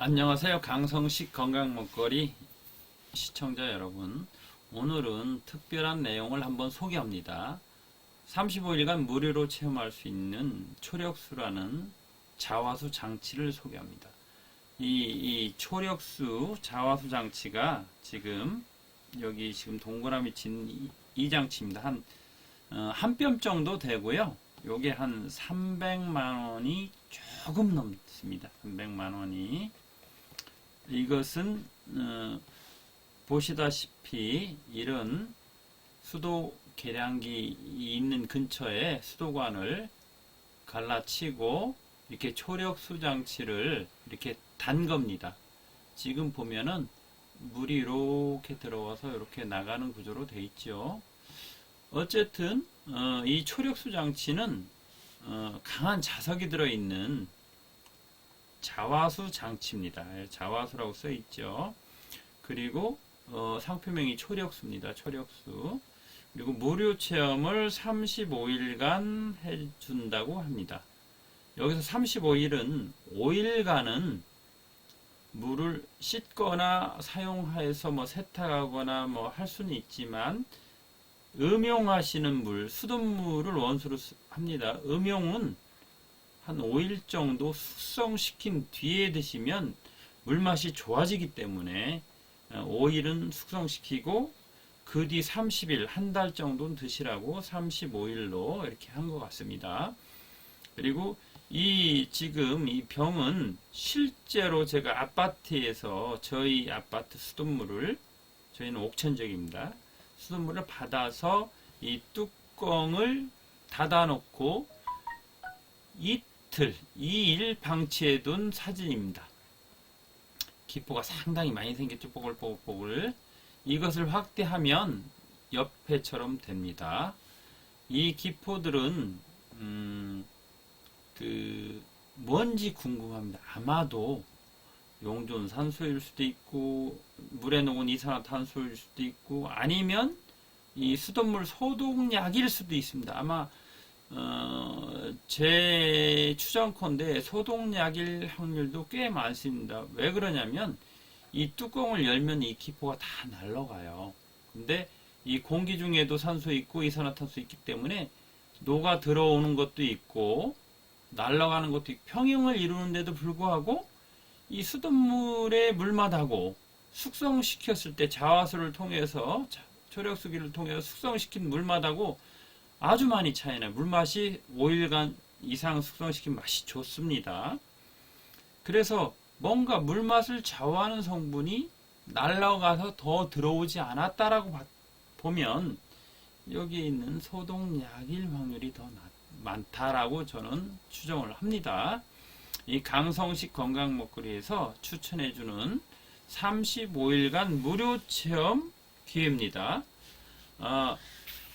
안녕하세요. 강성식 건강먹거리 시청자 여러분. 오늘은 특별한 내용을 한번 소개합니다. 35일간 무료로 체험할 수 있는 초력수라는 자화수 장치를 소개합니다. 이 초력수 자화수 장치가 지금 여기 지금 동그라미 친 이 장치입니다. 한 뼘 정도 되고요. 요게 한 300만 원이 조금 넘습니다. 300만 원이. 이것은 보시다시피 이런 수도 계량기 있는 근처에 수도관을 갈라치고 이렇게 초력수 장치를 이렇게 단 겁니다. 지금 보면은 물이 이렇게 들어와서 이렇게 나가는 구조로 되어 있죠. 어쨌든 이 초력수 장치는 강한 자석이 들어있는 자화수 장치입니다. 자화수라고 써 있죠. 그리고 상표명이 초력수입니다. 초력수. 그리고 무료 체험을 35일간 해준다고 합니다. 여기서 35일은 5일간은 물을 씻거나 사용해서 뭐 세탁하거나 뭐 할 수는 있지만 음용하시는 물, 수돗물을 원수로 합니다. 음용은 한 5일 정도 숙성시킨 뒤에 드시면 물맛이 좋아지기 때문에 5일은 숙성시키고 그 뒤 30일, 한 달 정도는 드시라고 35일로 이렇게 한 것 같습니다. 그리고 지금 이 병은 실제로 제가 아파트에서 저희 아파트 수돗물을, 저희는 옥천적입니다. 수돗물을 받아서 이 뚜껑을 닫아놓고 이틀, 2일 방치해둔 사진입니다. 기포가 상당히 많이 생겼죠. 뽀글뽀글. 이것을 확대하면 옆에처럼 됩니다. 이 기포들은 뭔지 궁금합니다. 아마도 용존산소일 수도 있고 물에 녹은 이산화탄소일 수도 있고 아니면 이 수돗물 소독약일 수도 있습니다. 아마 제 추정컨대 소독약일 확률도 꽤 많습니다. 왜 그러냐면 이 뚜껑을 열면 이 기포가 다 날아가요. 근데 이 공기 중에도 산소 있고 이산화탄소 있기 때문에 녹아 들어오는 것도 있고 날아가는 것도 있고 평형을 이루는데도 불구하고 이 수돗물의 물맛하고 숙성시켰을 때 자화수를 통해서 초력수기를 통해서 숙성시킨 물맛하고 아주 많이 차이나요. 물맛이 5일간 이상 숙성시킨 맛이 좋습니다. 그래서 뭔가 물맛을 좌우하는 성분이 날아가서 더 들어오지 않았다라고 보면 여기에 있는 소독약일 확률이 더 많다라고 저는 추정을 합니다. 이 강성식 건강먹거리에서 추천해주는 35일간 무료 체험 기회입니다.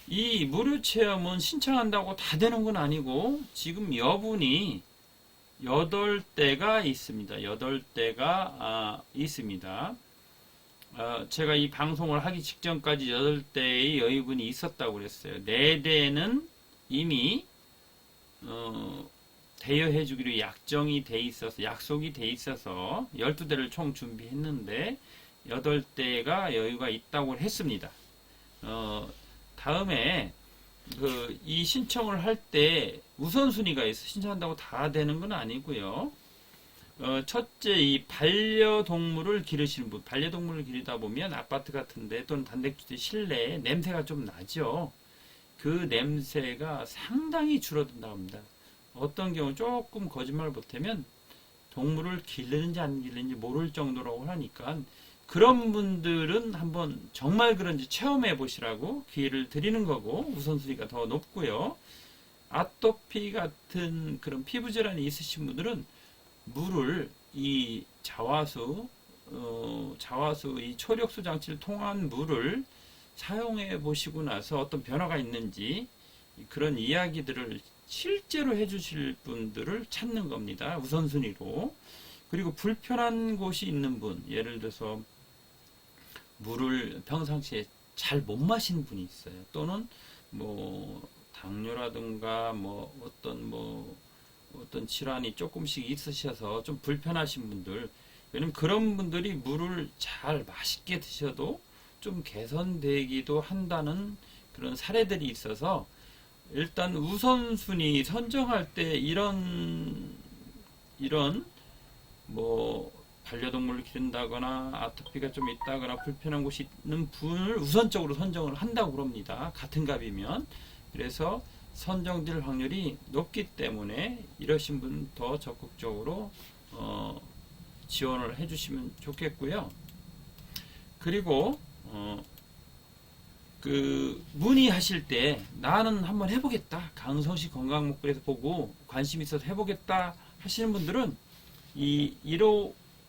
이 무료 체험은 신청한다고 다 되는 건 아니고 지금 여분이 8대가 있습니다. 8대가 있습니다. 제가 이 방송을 하기 직전까지 8대의 여유분이 있었다고 그랬어요. 4대는 이미 대여해 주기로 약정이 돼 있어서 약속이 돼 있어서 12대를 총 준비했는데 8대가 여유가 있다고 했습니다. 다음에 이 신청을 할 때 우선순위가 있어. 신청한다고 다 되는 건 아니고요. 첫째, 이 반려동물을 기르시는 분, 반려동물을 기르다 보면 아파트 같은데 또는 단백질 실내에 냄새가 좀 나죠. 그 냄새가 상당히 줄어든다고 합니다. 어떤 경우 조금 거짓말 못하면 동물을 기르는지 안 기르는지 모를 정도라고 하니까 그런 분들은 한번 정말 그런지 체험해 보시라고 기회를 드리는 거고 우선순위가 더 높고요. 아토피 같은 그런 피부 질환이 있으신 분들은 물을 이 자화수 이 초력수 장치를 통한 물을 사용해 보시고 나서 어떤 변화가 있는지 그런 이야기들을 실제로 해주실 분들을 찾는 겁니다. 우선순위로. 그리고 불편한 곳이 있는 분, 예를 들어서 물을 평상시에 잘 못 마시는 분이 있어요. 또는 뭐 당뇨라든가 어떤 질환이 조금씩 있으셔서 좀 불편하신 분들, 왜냐면 그런 분들이 물을 잘 맛있게 드셔도 좀 개선되기도 한다는 그런 사례들이 있어서 일단 우선순위 선정할 때 이런 뭐 반려동물을 기른다거나 아토피가 좀 있다거나 불편한 곳이 있는 분을 우선적으로 선정을 한다고 그럽니다. 같은 값이면. 그래서 선정될 확률이 높기 때문에 이러신 분 더 적극적으로 지원을 해주시면 좋겠고요. 그리고 문의하실 때 나는 한번 해보겠다, 강성시 건강목걸이에서 보고 관심 있어서 해보겠다 하시는 분들은 이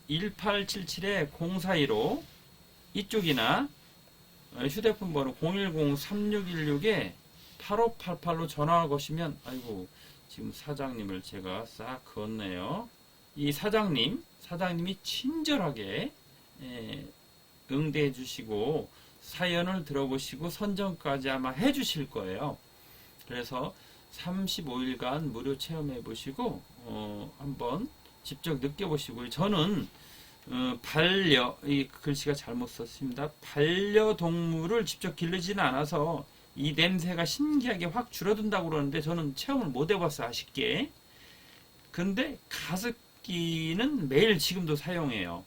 1877-0415 이쪽이나 휴대폰 번호 010-3616-8588로 전화 거시면, 아이고 지금 사장님을 제가 싹 그었네요. 이 사장님이 친절하게 응대해 주시고 사연을 들어보시고 선정까지 아마 해 주실 거예요. 그래서 35일간 무료 체험해 보시고 한번 직접 느껴보시고요. 저는 이 글씨가 잘못 썼습니다. 반려동물을 직접 기르지는 않아서 이 냄새가 신기하게 확 줄어든다고 그러는데 저는 체험을 못 해봤어요, 아쉽게. 근데 가습기는 매일 지금도 사용해요.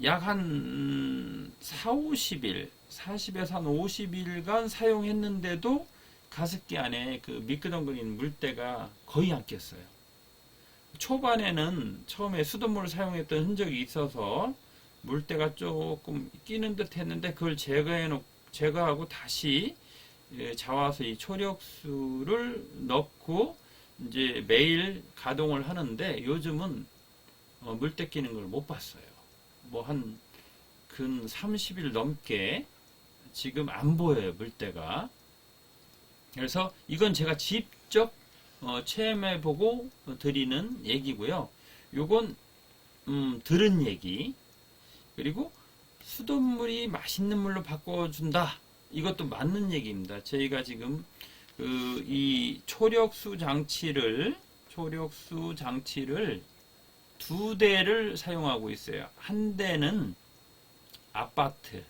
약 한 40에서 한 50일간 사용했는데도 가습기 안에 그 미끄덩거리는 물때가 거의 안 꼈어요. 초반에는 처음에 수돗물을 사용했던 흔적이 있어서 물때가 조금 끼는 듯 했는데 그걸 제거하고 다시 자와서 이 초력수를 넣고 이제 매일 가동을 하는데 요즘은 물때 끼는 걸 못 봤어요. 뭐 한 근 30일 넘게 지금 안 보여요, 물때가. 그래서 이건 제가 직접 체험해보고 드리는 얘기고요. 요건 들은 얘기. 그리고 수돗물이 맛있는 물로 바꿔준다, 이것도 맞는 얘기입니다. 저희가 지금 이 초력수 장치를 두 대를 사용하고 있어요. 한 대는 아파트,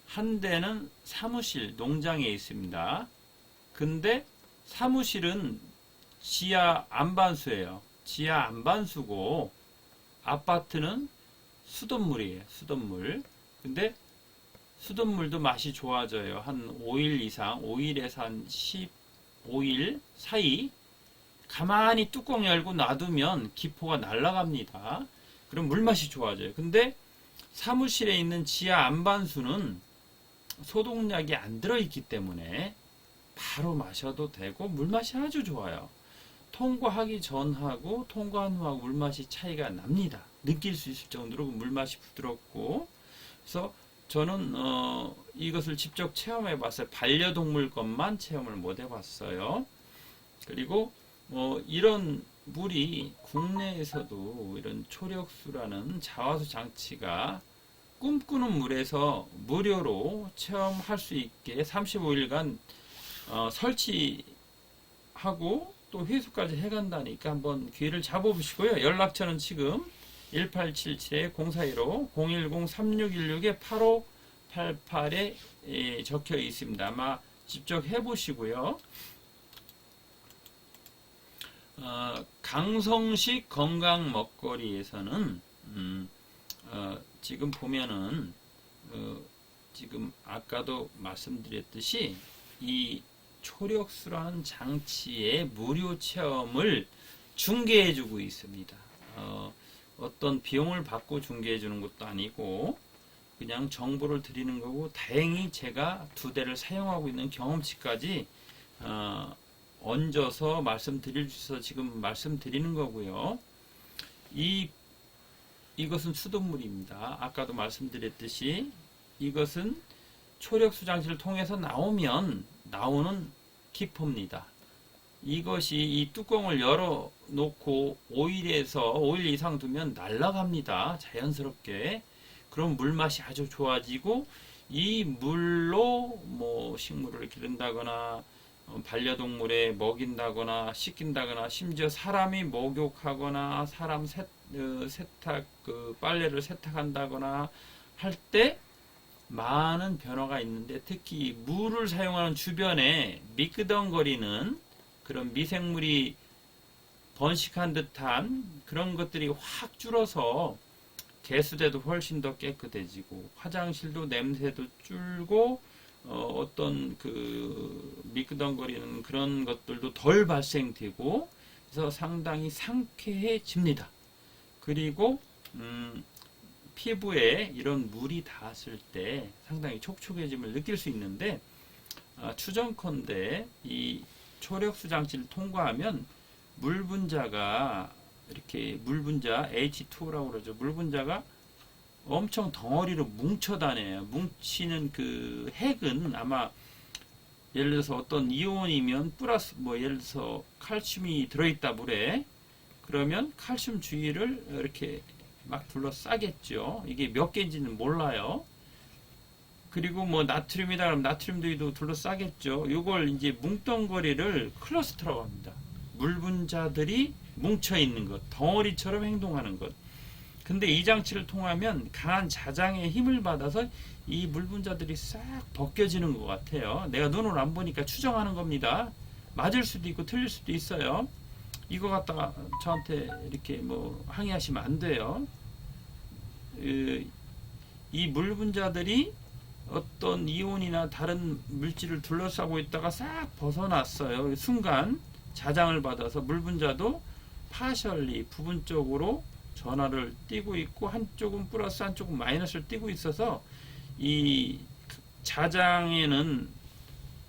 한 대는 사무실, 농장에 있습니다. 근데 사무실은 지하 안반수예요. 지하 안반수고 아파트는 수돗물이에요. 수돗물. 근데 수돗물도 맛이 좋아져요. 한 5일 이상, 5일에서 한 15일 사이 가만히 뚜껑 열고 놔두면 기포가 날아갑니다. 그럼 물맛이 좋아져요. 근데 사무실에 있는 지하 안반수는 소독약이 안 들어있기 때문에 바로 마셔도 되고 물맛이 아주 좋아요. 통과하기 전하고 통과한 후하고 물맛이 차이가 납니다. 느낄 수 있을 정도로 물맛이 부드럽고. 그래서 저는 이것을 직접 체험해 봤어요. 반려동물 것만 체험을 못 해봤어요. 그리고 이런 물이 국내에서도 이런 초력수라는 자화수 장치가 꿈꾸는 물에서 무료로 체험할 수 있게 35일간 설치하고 또 회수까지 해간다니까 한번 기회를 잡아보시고요. 연락처는 지금 1877-0415 010-3616-8588에 적혀 있습니다. 아마 직접 해보시고요. 강성식 건강 먹거리에서는 지금 보면은 지금 아까도 말씀드렸듯이 이 초력수라는 장치의 무료 체험을 중개해주고 있습니다. 어떤 비용을 받고 중개해주는 것도 아니고 그냥 정보를 드리는 거고, 다행히 제가 두 대를 사용하고 있는 경험치까지 얹어서 말씀드릴 수 있어서 지금 말씀드리는 거고요. 이것은 수돗물입니다. 아까도 말씀드렸듯이 이것은 초력수 장치를 통해서 나오는 기포입니다. 이것이 이 뚜껑을 열어 놓고 5일 이상 두면 날아갑니다. 자연스럽게. 그럼 물맛이 아주 좋아지고 이 물로 뭐 식물을 기른다거나 반려동물에 먹인다거나 씻긴다거나 심지어 사람이 목욕하거나 사람 세탁 빨래를 세탁한다거나 할 때 많은 변화가 있는데 특히 물을 사용하는 주변에 미끄덩거리는 그런 미생물이 번식한 듯한 그런 것들이 확 줄어서 개수대도 훨씬 더 깨끗해지고 화장실도 냄새도 줄고 어떤 그 미끄덩거리는 그런 것들도 덜 발생되고 그래서 상당히 상쾌해집니다. 그리고 피부에 이런 물이 닿았을 때 상당히 촉촉해짐을 느낄 수 있는데 추정컨대 이 초력수 장치를 통과하면 물분자가 이렇게 물분자 H2O라고 그러죠. 물분자가 엄청 덩어리로 뭉쳐 다녀요. 뭉치는 그 핵은 아마 예를 들어서 어떤 이온이면 플러스 뭐 예를 들어서 칼슘이 들어있다 물에 그러면 칼슘 주위를 이렇게 막 둘러싸겠죠. 이게 몇 개인지는 몰라요. 그리고 뭐 나트륨이다 그러면 나트륨도 둘러싸겠죠. 이걸 이제 뭉덩거리를 클러스터라고 합니다. 물분자들이 뭉쳐 있는 것, 덩어리처럼 행동하는 것. 근데 이 장치를 통하면 강한 자장의 힘을 받아서 이 물분자들이 싹 벗겨지는 것 같아요. 내가 눈으로 안 보니까 추정하는 겁니다. 맞을 수도 있고 틀릴 수도 있어요. 이거 갖다가 저한테 이렇게 뭐 항의하시면 안 돼요. 이 물분자들이 어떤 이온이나 다른 물질을 둘러싸고 있다가 싹 벗어났어요. 순간 자장을 받아서 물분자도 파셜리 부분적으로 전하를 띄고 있고 한쪽은 플러스 한쪽은 마이너스를 띄고 있어서 이 자장에는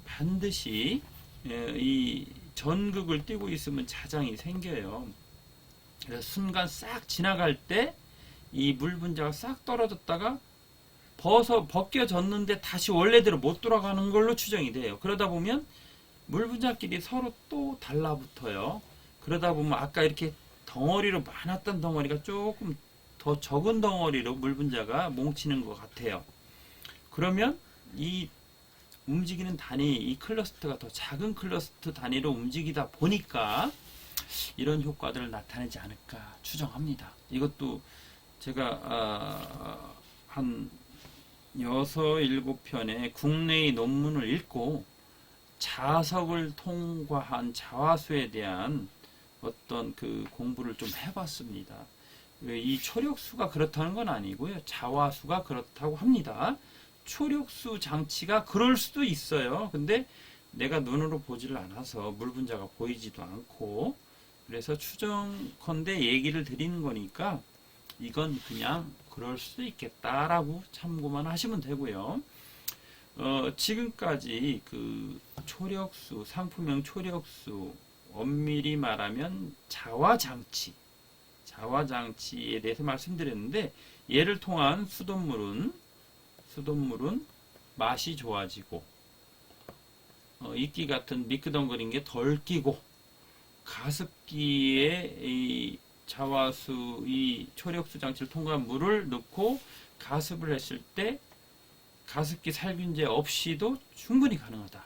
반드시 이 전극을 띄고 있으면 자장이 생겨요. 그래서 순간 싹 지나갈 때 이 물분자가 싹 떨어졌다가 벗겨졌는데 다시 원래대로 못 돌아가는 걸로 추정이 돼요. 그러다 보면 물분자끼리 서로 또 달라붙어요. 그러다 보면 아까 이렇게 덩어리로 많았던 덩어리가 조금 더 적은 덩어리로 물분자가 뭉치는 것 같아요. 그러면 이 움직이는 단위, 이 클러스터가 더 작은 클러스터 단위로 움직이다 보니까 이런 효과들을 나타내지 않을까 추정합니다. 이것도 제가 한 6, 7편의 국내의 논문을 읽고 자석을 통과한 자화수에 대한 어떤 그 공부를 좀 해봤습니다. 이 초력수가 그렇다는 건 아니고요. 자화수가 그렇다고 합니다. 초력수 장치가 그럴 수도 있어요. 근데 내가 눈으로 보지를 않아서 물분자가 보이지도 않고 그래서 추정컨대 얘기를 드리는 거니까 이건 그냥 그럴 수도 있겠다라고 참고만 하시면 되고요. 지금까지 그 초력수, 상품형 초력수, 엄밀히 말하면 자화장치에 대해서 말씀드렸는데 얘를 통한 수돗물은 맛이 좋아지고 이끼 같은 미끄덩거린 게 덜 끼고 가습기에 이 자화수 이 초력수 장치를 통과한 물을 넣고 가습을 했을 때 가습기 살균제 없이도 충분히 가능하다.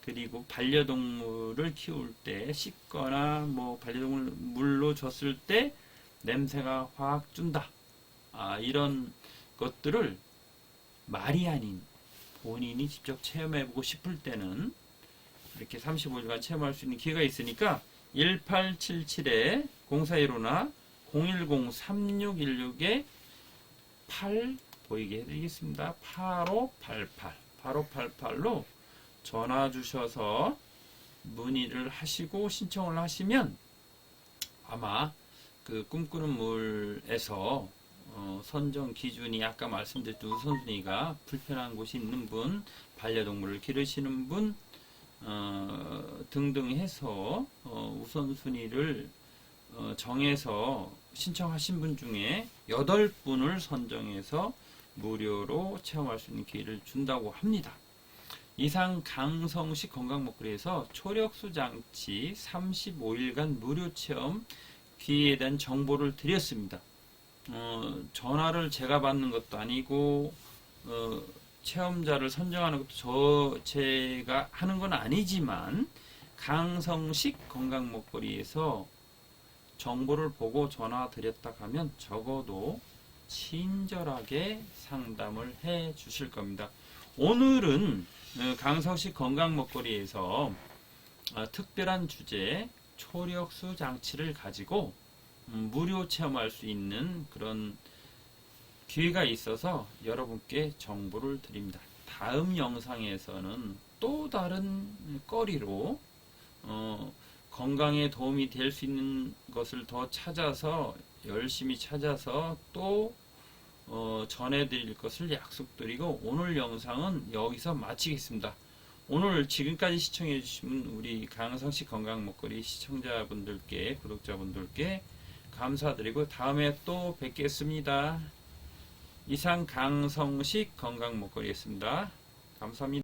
그리고 반려동물을 키울 때 씻거나 뭐 반려동물 물로 줬을 때 냄새가 확 준다. 이런 것들을 말이 아닌 본인이 직접 체험해보고 싶을 때는 이렇게 35일간 체험할 수 있는 기회가 있으니까 1877-0415나 010-3616-8 보이게 해드리겠습니다. 8588로 전화 주셔서 문의를 하시고 신청을 하시면 아마 그 꿈꾸는 물에서 선정 기준이 아까 말씀드렸던 우선순위가 불편한 곳이 있는 분, 반려동물을 기르시는 분 등등 해서 우선순위를 정해서 신청하신 분 중에 8분을 선정해서 무료로 체험할 수 있는 기회를 준다고 합니다. 이상 강성식 건강먹거리에서 초력수 장치 35일간 무료 체험 기회에 대한 정보를 드렸습니다. 전화를 제가 받는 것도 아니고 체험자를 선정하는 것도 제가 하는 건 아니지만 강성식 건강 먹거리에서 정보를 보고 전화 드렸다 하면 적어도 친절하게 상담을 해 주실 겁니다. 오늘은 강성식 건강 먹거리에서 특별한 주제 초력수 장치를 가지고 무료 체험할 수 있는 그런 기회가 있어서 여러분께 정보를 드립니다. 다음 영상에서는 또 다른 거리로 건강에 도움이 될 수 있는 것을 더 찾아서 열심히 찾아서 또 전해드릴 것을 약속드리고 오늘 영상은 여기서 마치겠습니다. 오늘 지금까지 시청해주신 우리 강성식 건강 먹거리 시청자분들께 구독자분들께 감사드리고 다음에 또 뵙겠습니다. 이상 강성식 건강 먹거리였습니다. 감사합니다.